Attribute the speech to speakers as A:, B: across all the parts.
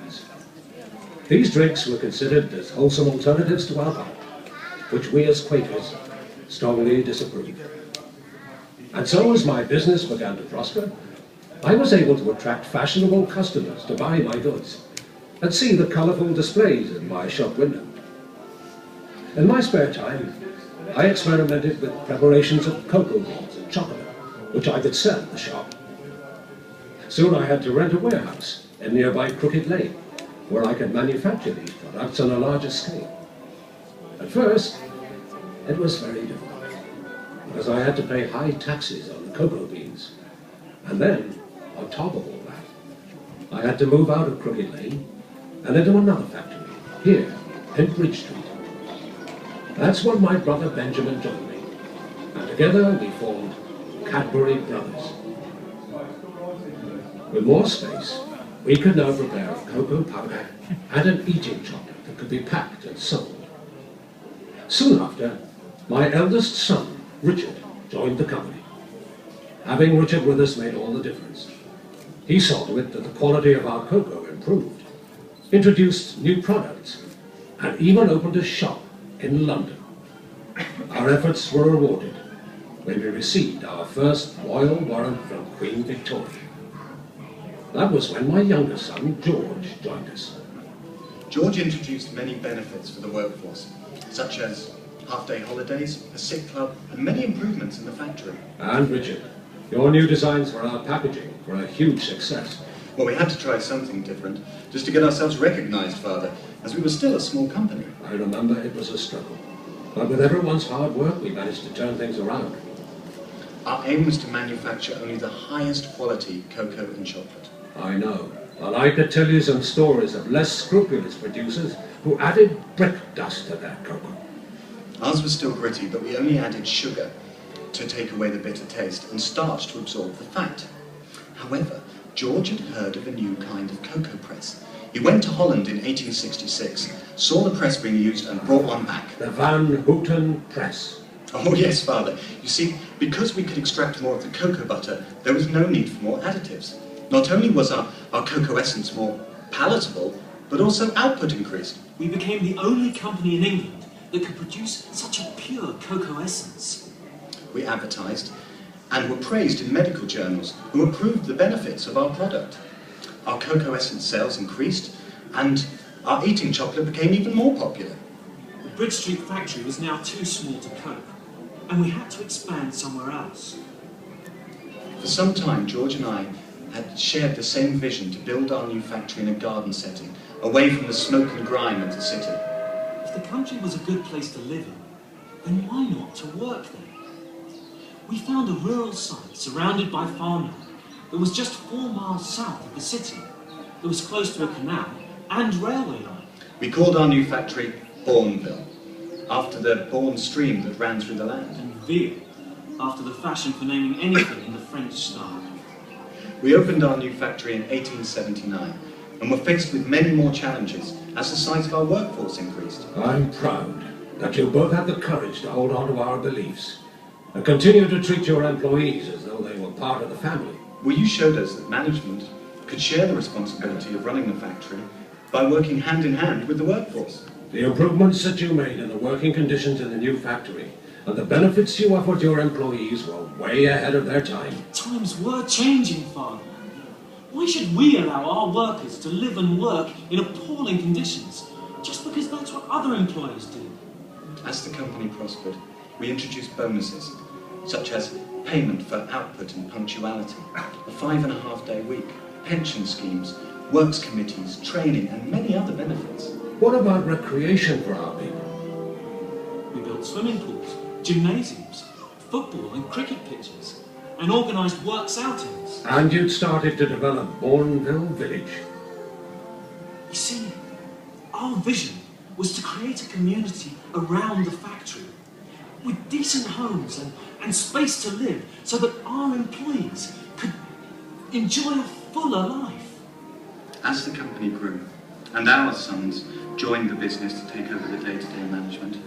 A: beans. These drinks were considered as wholesome alternatives to alcohol, which we as Quakers strongly disapproved. And so as my business began to prosper, I was able to attract fashionable customers to buy my goods and see the colourful displays in my shop window. In my spare time, I experimented with preparations of cocoa beans and chocolate, which I could sell at the shop. Soon I had to rent a warehouse in nearby Crooked Lane, where I could manufacture these products on a larger scale. At first, it was very difficult, because I had to pay high taxes on the cocoa beans. And then, on top of all that, I had to move out of Crooked Lane and into another factory, here in Bridge Street. That's when my brother Benjamin joined me, and together we formed Cabury Brothers. With more space, we could now prepare a cocoa powder and an eating chocolate that could be packed and sold. Soon after, my eldest son, Richard, joined the company. Having Richard with us made all the difference. He saw to it that the quality of our cocoa improved, introduced new products, and even opened a shop in London. Our efforts were rewarded when we received our first royal warrant from Queen Victoria. That was when my younger son, George, joined us.
B: George introduced many benefits for the workforce, such as half-day holidays, a sick club, and many improvements in the factory.
A: And Richard, your new designs for our packaging were a huge success.
B: Well, we had to try something different, just to get ourselves recognized, Father, as we were still a small company.
A: I remember it was a struggle, but with everyone's hard work, we managed to turn things around.
B: Our aim was to manufacture only the highest quality cocoa and chocolate.
A: I know, and I could tell you some stories of less scrupulous producers who added brick dust to their cocoa.
B: Ours was still gritty, but we only added sugar to take away the bitter taste and starch to absorb the fat. However, George had heard of a new kind of cocoa press. He went to Holland in 1866, saw the press being used and brought one back.
A: The Van Houten press.
B: Oh yes, Father. You see, because we could extract more of the cocoa butter, there was no need for more additives. Not only was our cocoa essence more palatable, but also output increased.
C: We became the only company in England that could produce such a pure cocoa essence.
B: We advertised and were praised in medical journals who approved the benefits of our product. Our cocoa essence sales increased and our eating chocolate became even more popular.
C: The Bridge Street factory was now too small to cope, and we had to expand somewhere else.
B: For some time, George and I had shared the same vision to build our new factory in a garden setting, away from the smoke and grime of the city.
C: If the country was a good place to live in, then why not to work there? We found a rural site surrounded by farmland that was just 4 miles south of the city. It was close to a canal and railway line.
B: We called our new factory Bourneville, after the Bourne stream that ran through the land.
C: And Ville, after the fashion for naming anything in the French style.
B: We opened our new factory in 1879 and were faced with many more challenges as the size of our workforce increased.
A: I'm proud that you both had the courage to hold on to our beliefs and continue to treat your employees as though they were part of the family.
B: Well, you showed us that management could share the responsibility of running the factory by working hand in hand with the workforce.
A: The improvements that you made in the working conditions in the new factory and the benefits you offered your employees were way ahead of their time.
C: Times were changing, Father. Why should we allow our workers to live and work in appalling conditions just because that's what other employers do?
B: As the company prospered, we introduced bonuses, such as payment for output and punctuality, a 5.5-day week, pension schemes, works committees, training, and many other benefits.
A: What about recreation for our people?
C: We built swimming pools, gymnasiums, football and cricket pitches, and organised works outings.
A: And you'd started to develop Bourneville Village.
C: You see, our vision was to create a community around the factory, with decent homes and space to live, so that our employees could enjoy a fuller life.
B: As the company grew, and our sons joined the business to take over the day-to-day management,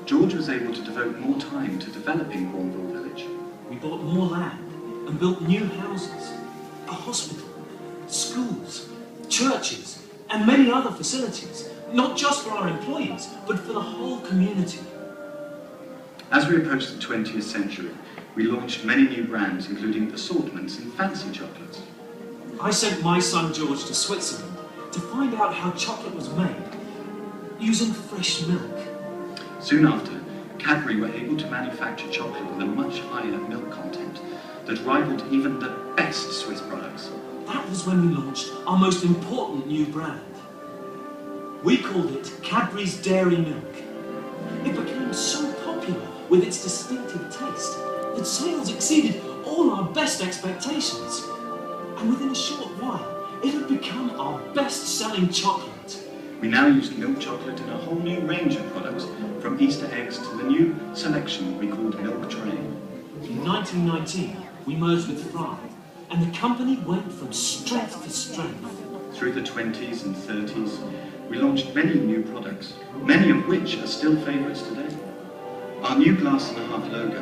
B: George was able to devote more time to developing Bourneville Village.
C: We bought more land and built new houses, a hospital, schools, churches, and many other facilities, not just for our employees, but for the whole community.
B: As we approach the 20th century, we launched many new brands, including assortments in fancy chocolates.
C: I sent my son George to Switzerland to find out how chocolate was made using fresh milk.
B: Soon after, Cadbury were able to manufacture chocolate with a much higher milk content that rivaled even the best Swiss products.
C: That was when we launched our most important new brand. We called it Cadbury's Dairy Milk. It became so popular with its distinctive taste that sales exceeded all our best expectations. And within a short while, it had become our best-selling chocolate.
B: We now use milk chocolate in a whole new range of products, from Easter eggs to the new selection we called Milk Tray.
C: In 1919, we merged with Fry, and the company went from strength to strength.
B: Through the 20s and 30s, we launched many new products, many of which are still favourites today. Our new glass and a half logo